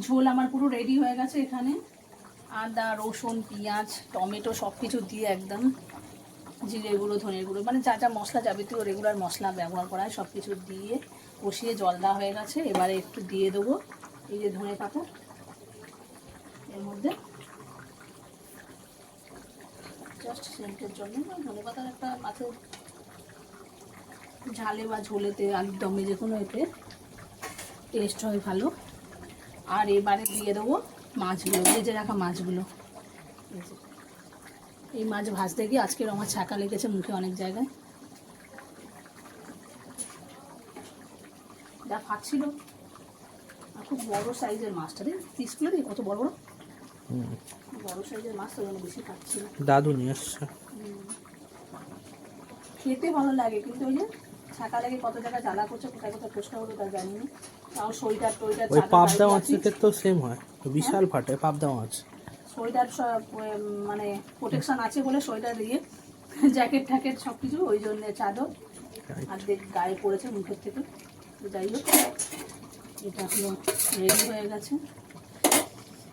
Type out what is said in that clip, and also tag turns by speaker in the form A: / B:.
A: ঝোল আমার পুরো রেডি হয়ে গেছে। এখানে আদা, রসুন, পেঁয়াজ, টমেটো সব কিছু দিয়ে একদম জিরে গুঁড়ো, ধনের গুঁড়ো, মানে যা যা মশলা যাবতীয় রেগুলার মশলা ব্যবহার করা হয় সব কিছু দিয়ে কষিয়ে জল দেওয়া হয়ে গেছে। এবারে একটু দিয়ে দেবো এই যে ধনে পাতা, এর মধ্যে জাস্ট সেন্টের জন্য। ধনে পাতার একটা মাছের ঝালে বা ঝোলেতে, আলুর দমে, যে কোনো এতে টেস্ট হয় ভালো। আর এবারে দিয়ে দেবো মাছগুলো, ভেজে রাখা মাছগুলো। এই মাছ ভাজতে গিয়ে আজকের আমার ছাকা লেগেছে মুখে অনেক জায়গায়, যা ফাটছিল। আর খুব বড় সাইজের মাছটা রে, পিসগুলো দিই কত বড় বড়, বড় সাইজের মাছ তো জন্য বেশি খাচ্ছিল।
B: দাদু নিয়ে আসছে।
A: খেতে ভালো লাগে, কিন্তু ওই যে ছাকা লেগে কত জায়গায় জ্বালা করছে, কোথায় কোথায় পোস্টা হলো তা জানি না। তাও সোয়েটার টোয়েটার,
B: ওই পাবদা মাছের ক্ষেত্রেও সেম হয়, বিশাল ফাটে পাবদা মাছ।
A: সোয়েটার সব মানে প্রোটেকশন আছে বলে সোয়েটার দিয়ে, জ্যাকেট ট্যাকেট সব কিছু, ওই জন্য চাদর আর গায়ে পড়েছে মুখের থেকে। যাই হোক, এটা হলো রেডি হয়ে গেছে।